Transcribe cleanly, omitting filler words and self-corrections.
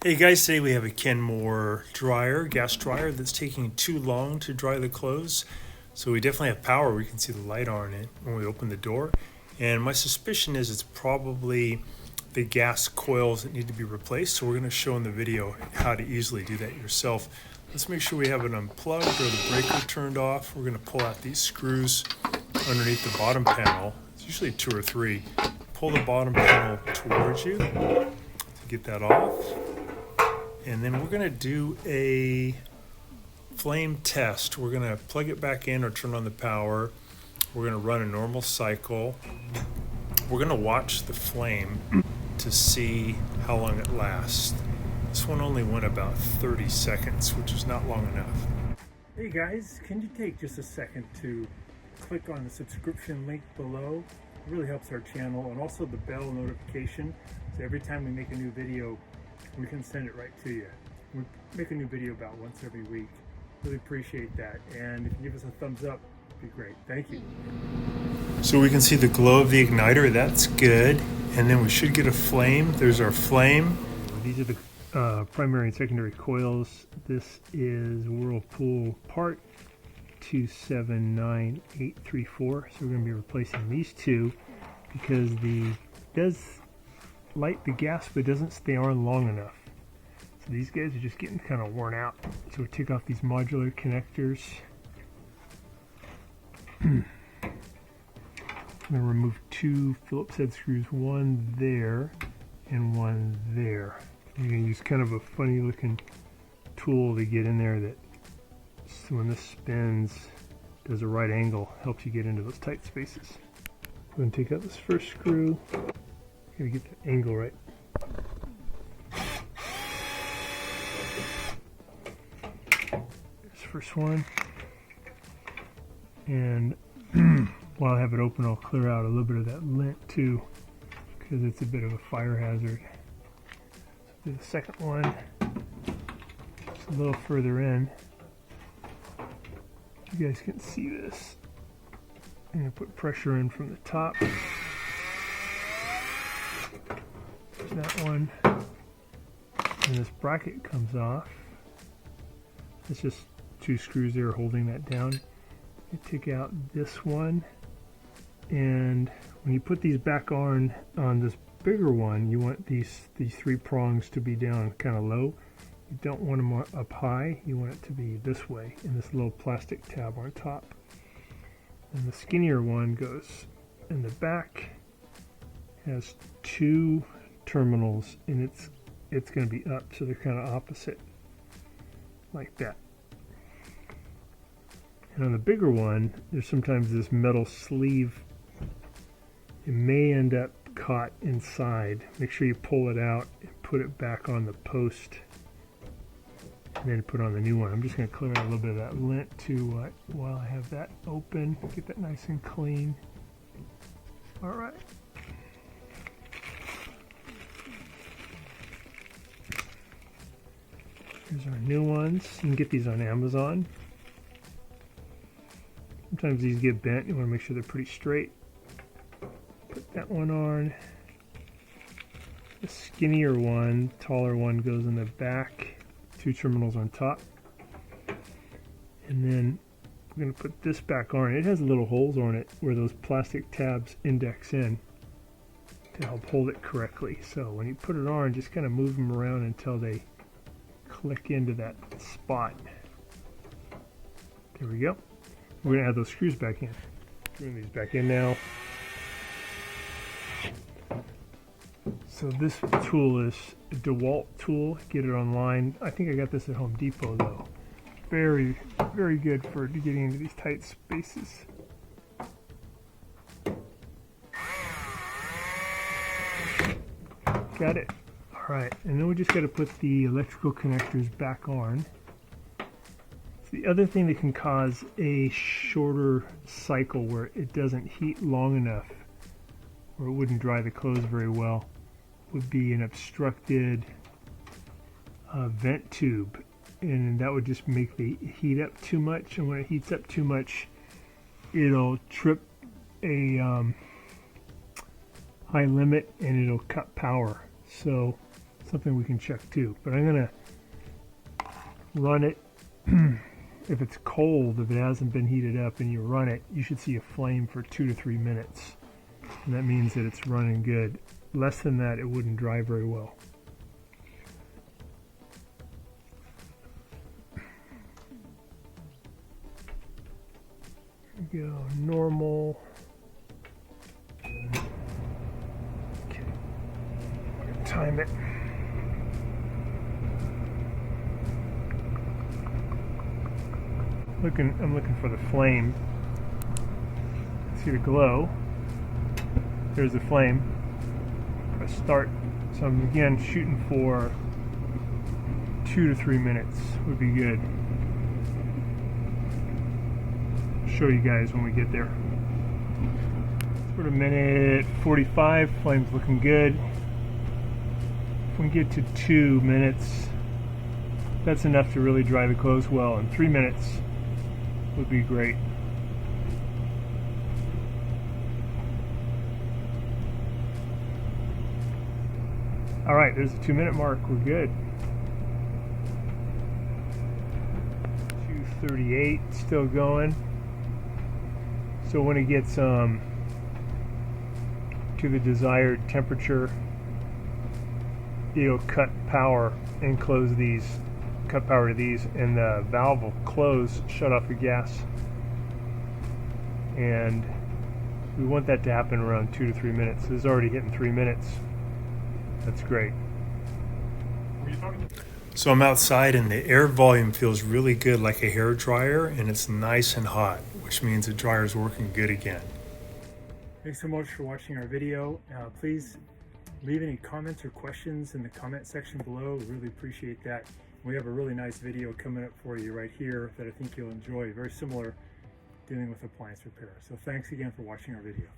Hey guys, today we have a Kenmore dryer, gas dryer that's taking too long to dry the clothes. So we definitely have power. We can see the light on it when we open the door. And my suspicion is it's probably the gas coils that need to be replaced. So we're going to show in the video how to easily do that yourself. Let's make sure we have it unplugged or the breaker turned off. We're going to pull out these screws underneath the bottom panel. It's usually 2 or 3. Pull the bottom panel towards you to get that off. And then we're going to do a flame test. We're going to plug it back in or turn on the power. We're going to run a normal cycle. We're going to watch the flame to see how long it lasts. This one only went about 30 seconds, which is not long enough. Hey guys, can you take just a second to click on the subscription link below? It really helps our channel, and also the bell notification, so every time we make a new video, we can send it right to you. We make a new video about once every week. Really appreciate that. And if you give us a thumbs up, it'd be great. Thank you. So we can see the glow of the igniter. That's good. And then we should get a flame. There's our flame. These are the primary and secondary coils. This is Whirlpool part 279834. So we're going to be replacing these two because the does light the gas but doesn't stay on long enough. So these guys are just getting kind of worn out. So we take off these modular connectors. I'm going to remove 2 Phillips head screws, one there and one there. I'm going to use kind of a funny looking tool to get in there that, so when this spins, does a right angle, helps you get into those tight spaces. I'm going to take out this first screw. Gotta get the angle right. This first one, and while I have it open, I'll clear out a little bit of that lint too, because it's a bit of a fire hazard. So do the second one, just a little further in. You guys can see this. I'm gonna put pressure in from the top. That one, and this bracket comes off. It's just 2 screws there holding that down. You take out this one, and when you put these back on this bigger one, you want these 3 prongs to be down kind of low. You don't want them up high. You want it to be this way, in this little plastic tab on top. And the skinnier one goes in the back, has 2 terminals, and it's going to be up, so they're kind of opposite, like that. And on the bigger one, there's sometimes this metal sleeve. It may end up caught inside. Make sure you pull it out and put it back on the post, and then put on the new one. I'm just going to clear out a little bit of that lint too while I have that open. Get that nice and clean. All right. Here's our new ones. You can get these on Amazon. Sometimes these get bent. You want to make sure they're pretty straight. Put that one on. The skinnier one, taller one goes in the back. 2 terminals on top. And then we're going to put this back on. It has little holes on it where those plastic tabs index in to help hold it correctly. So when you put it on, just kind of move them around until they click into that spot. There we go. We're going to add those screws back in. Bring these back in now. So this tool is a DeWalt tool. Get it online. I think I got this at Home Depot though. Very, very good for getting into these tight spaces. Got it. Alright, and then we just got to put the electrical connectors back on. So the other thing that can cause a shorter cycle where it doesn't heat long enough, or it wouldn't dry the clothes very well, would be an obstructed vent tube. And that would just make the heat up too much, and when it heats up too much, it'll trip a high limit and it'll cut power. So something we can check too. But I'm gonna run it. If it's cold, if it hasn't been heated up and you run it, you should see a flame for 2 to 3 minutes. And that means that it's running good. Less than that, it wouldn't dry very well. Here we go, normal. Okay, I'm gonna time it. I'm looking for the flame. See the glow. There's the flame. Press start. So I'm again shooting for 2 to 3 minutes would be good. I'll show you guys when we get there. Sort of minute 45. Flame's looking good. If we get to 2 minutes, that's enough to really dry the clothes well. And 3 minutes would be great. All right, there's the 2 minute mark. We're good. 2:38, still going. So when it gets to the desired temperature, it'll cut power and close these. Cut power to these, and the valve will close, shut off the gas. And we want that to happen around 2 to 3 minutes. This is already hitting 3 minutes. That's great. So I'm outside and the air volume feels really good, like a hair dryer, and it's nice and hot, which means the dryer is working good again. Thanks so much for watching our video. Please leave any comments or questions in the comment section below. We really appreciate that. We have a really nice video coming up for you right here that I think you'll enjoy. Very similar, dealing with appliance repair. So thanks again for watching our video.